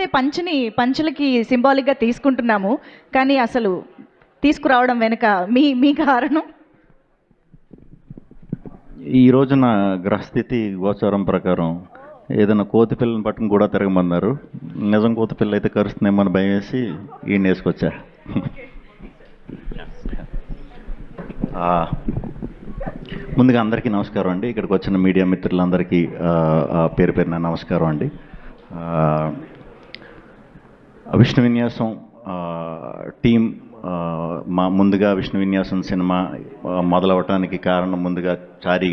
అయితే పంచులకి సింబాలిక్గా తీసుకుంటున్నాము, కానీ అసలు తీసుకురావడం వెనుక మీ కారణం? ఈ రోజున గ్రహస్థితి గోచారం ప్రకారం ఏదైనా కోతి పిల్లని పట్టుకుని కూడా తిరగమన్నారు. నిజం కోతి పిల్ల అయితే కరుస్తుందేమని భయం వేసి ఈయన వేసుకొచ్చా. ముందుగా అందరికీ నమస్కారం అండి. ఇక్కడికి వచ్చిన మీడియా మిత్రులందరికీ పేరు పేరున నమస్కారం అండి. విష్ణు విన్యాసం టీం ముందుగా విష్ణు విన్యాసం సినిమా మొదలవటానికి కారణం ముందుగా చారీ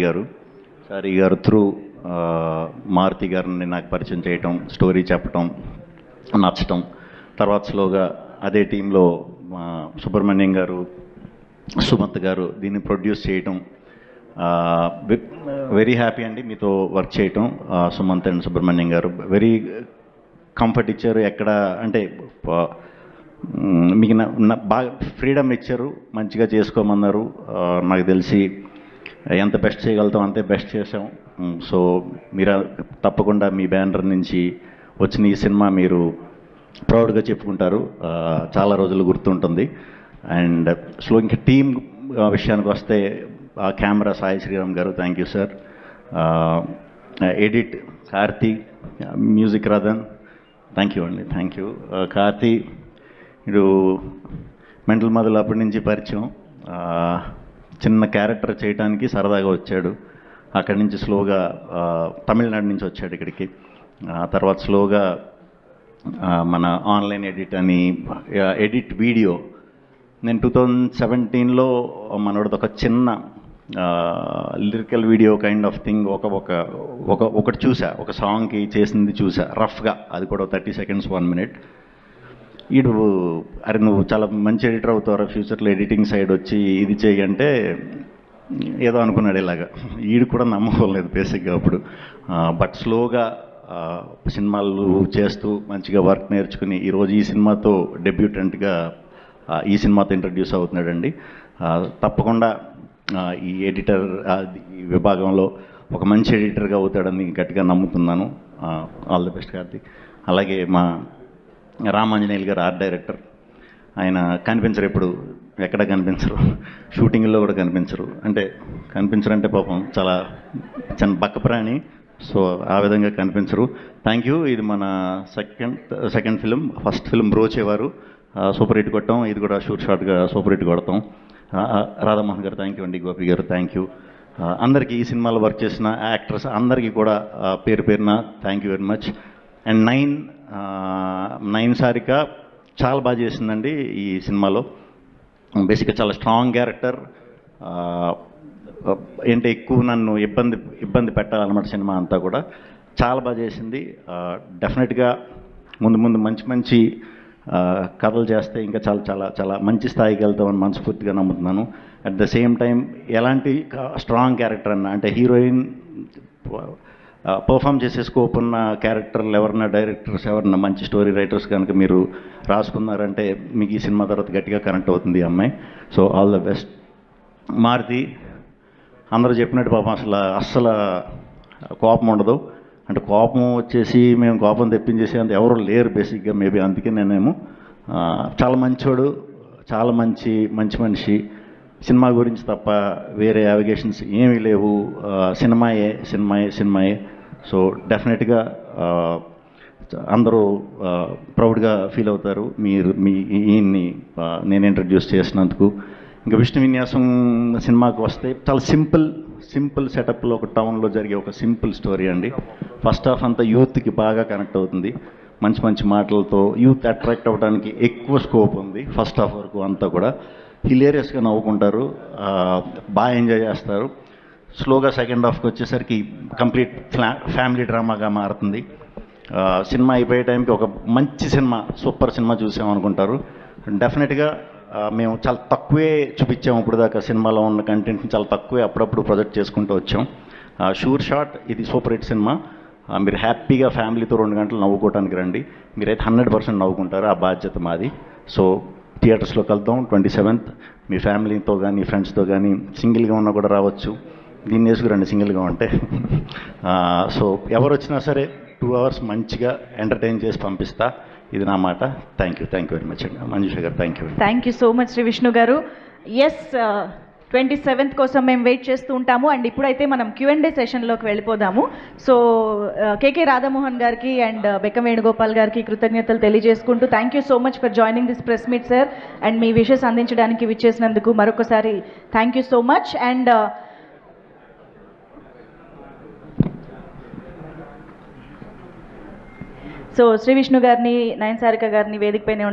గారు త్రూ మారుతి గారిని నాకు పరిచయం చేయటం, స్టోరీ చెప్పటం, నచ్చటం. తర్వాత స్లోగా అదే టీంలో సుబ్రహ్మణ్యం గారు, సుమంత్ గారు దీన్ని ప్రొడ్యూస్ చేయటం. వెరీ హ్యాపీ అండి మీతో వర్క్ చేయటం. సుమంత్ అండ్ సుబ్రహ్మణ్యం గారు వెరీ కంఫర్ట్ ఇచ్చారు. ఎక్కడ అంటే మీకు బాగా ఫ్రీడమ్ ఇచ్చారు, మంచిగా చేసుకోమన్నారు. నాకు తెలిసి ఎంత బెస్ట్ చేయగలుగుతాం అంతే బెస్ట్ చేసాం. సో మీరు తప్పకుండా మీ బ్యానర్ నుంచి వచ్చిన ఈ సినిమా మీరు ప్రౌడ్గా చెప్పుకుంటారు, చాలా రోజులు గుర్తుంటుంది. అండ్ ఇంకా టీమ్ విషయానికి వస్తే కెమెరా సాయి శ్రీరామ్ గారు, thank you sir. Edit Karthi, music Rathan, thank you అండి, థ్యాంక్ యూ. కార్తీ మీరు మెంటల్ మొదలు అప్పటి నుంచి పరిచయం. చిన్న క్యారెక్టర్ చేయడానికి సరదాగా వచ్చాడు. అక్కడి నుంచి స్లోగా తమిళనాడు నుంచి వచ్చాడు ఇక్కడికి. తర్వాత స్లోగా మన ఆన్లైన్ ఎడిట్ వీడియో నేను 2017లో మనోడిది ఒక చిన్న lyrical video kind of thing ఒకటి చూసా, ఒక సాంగ్కి చేసింది చూసా రఫ్గా. అది కూడా 30 seconds 1 minute. అరే నువ్వు చాలా మంచి ఎడిటర్ అవుతావు, ఫ్యూచర్లో ఎడిటింగ్ సైడ్ వచ్చి ఇది చేయంటే ఏదో అనుకున్నాడు. ఇలాగా ఈడు కూడా నమ్మకలేదు బేసిక్గా అప్పుడు. బట్ స్లోగా సినిమాలు చేస్తూ మంచిగా వర్క్ నేర్చుకుని ఈరోజు ఈ సినిమాతో డెబ్యూటెంట్గా ఈ సినిమాతో ఇంట్రడ్యూస్ అవుతున్నాడండి. తప్పకుండా ఈ ఎడిటర్ ఈ విభాగంలో ఒక మంచి ఎడిటర్గా అవుతాడని గట్టిగా నమ్ముతున్నాను. All the best Karthik. అలాగే మా రామాంజనేయులు గారు ఆర్ట్ డైరెక్టర్. ఆయన కనిపించరు, ఎప్పుడు ఎక్కడ కనిపించరు, షూటింగ్లో కూడా కనిపించరు. అంటే కనిపించరంటే పాపం చాలా చిన్న బక్కప్రాణి, సో ఆ విధంగా కనిపించరు. Thank you. ఇది మన second film. First film Brochevaru super hit కొట్టాం, ఇది కూడా షార్ట్గా సూపర్ హిట్ కొడతాం. రాధామోహన్ గారు థ్యాంక్ యూ అండి, గోపి గారు థ్యాంక్ యూ. అందరికీ ఈ సినిమాలో వర్క్ చేసిన యాక్టర్స్ అందరికీ కూడా పేరు పేరున thank you very much. And nine Sarika చాలా బాగా చేసిందండి ఈ సినిమాలో. బేసిక్గా చాలా స్ట్రాంగ్ క్యారెక్టర్. ఏంటంటే ఎక్కువ నన్ను ఇబ్బంది పెట్టాలన్నమాట సినిమా అంతా కూడా. చాలా బాగా చేసింది. డెఫినెట్గా ముందు మంచి కథలు చేస్తే ఇంకా చాలా చాలా చాలా మంచి స్థాయికి వెళ్తామని మనస్ఫూర్తిగా నమ్ముతున్నాను. అట్ ద సేమ్ టైం ఎలాంటి స్ట్రాంగ్ క్యారెక్టర్ అన్న అంటే హీరోయిన్ పర్ఫామ్ చేసే స్కోప్ ఉన్న క్యారెక్టర్లు ఎవరన్నా డైరెక్టర్స్ ఎవరన్నా మంచి స్టోరీ రైటర్స్ కనుక మీరు రాసుకున్నారంటే మీకు ఈ సినిమా తర్వాత గట్టిగా కనెక్ట్ అవుతుంది ఈ అమ్మాయి. So all the best. Maruti అందరూ చెప్పినట్టు పాపం అస్సలు కోపం ఉండదు. అంటే కోపం వచ్చేసి మేము కోపం తెప్పించేసి అంత ఎవరు లేరు బేసిక్గా. మేబీ అందుకే నేనేమో చాలా మంచోడు, చాలా మంచి మనిషి. సినిమా గురించి తప్ప వేరే అవిగేషన్స్ ఏమీ లేవు. సినిమాయే. సో డెఫినెట్గా అందరూ ప్రౌడ్గా ఫీల్ అవుతారు ఈయన్ని నేను ఇంట్రడ్యూస్ చేసినందుకు. ఇంకా విష్ణు విన్యాసం సినిమాకి వస్తే చాలా సింపుల్ సెటప్లో ఒక టౌన్లో జరిగే ఒక సింపుల్ స్టోరీ అండి. ఫస్ట్ హాఫ్ అంతా యూత్కి బాగా కనెక్ట్ అవుతుంది. మంచి మాటలతో యూత్ అట్రాక్ట్ అవ్వడానికి ఎక్కువ స్కోప్ ఉంది. ఫస్ట్ హాఫ్ వరకు అంతా కూడా హిలేరియస్గా నవ్వుకుంటారు, బాగా ఎంజాయ్ చేస్తారు. స్లోగా సెకండ్ హాఫ్కి వచ్చేసరికి కంప్లీట్ ఫ్యామిలీ డ్రామాగా మారుతుంది. సినిమా అయిపోయే టైంకి ఒక మంచి సినిమా, సూపర్ సినిమా చూసామనుకుంటారు. డెఫినెట్గా మేము చాలా తక్కువే చూపించాము ఇప్పుడు దాకా. సినిమాలో ఉన్న కంటెంట్ని చాలా తక్కువే అప్పుడప్పుడు ప్రొజెక్ట్ చేసుకుంటూ వచ్చాం. షూర్ షాట్ ఇది సూపర్ హిట్ సినిమా. మీరు హ్యాపీగా ఫ్యామిలీతో 2 గంటలు నవ్వుకోవడానికి రండి. మీరైతే 100% నవ్వుకుంటారు, ఆ బాధ్యత మాది. సో థియేటర్స్లో కలుద్దాం 27th. మీ ఫ్యామిలీతో కానీ ఫ్రెండ్స్తో కానీ సింగిల్గా ఉన్నా కూడా రావచ్చు. దీన్ని వేసుకురండి సింగిల్గా ఉంటే. సో ఎవరు వచ్చినా సరే 2 hours మంచిగా ఎంటర్టైన్ చేసి పంపిస్తా. ఇది నా మాట. థ్యాంక్ యూ వెరీ మచ్ అండి. మంజుష గారు thank you. Thank you so much Sri Vishnu గారు. ఎస్, 27th కోసం మేము వెయిట్ చేస్తూ ఉంటాము. అండ్ ఇప్పుడైతే మనం Q&A సెషన్లోకి వెళ్ళిపోదాము. సో కేకే రాధామోహన్ గారికి అండ్ బెక్క వేణుగోపాల్ గారికి కృతజ్ఞతలు తెలియజేసుకుంటూ thank you so much for joining this press meet sir. And మీ విషెస్ అందించడానికి విచ్చేసినందుకు మరొకసారి thank you so much. And so Shri Vishnu గారిని, నయనసారిక గారిని వేదికపైన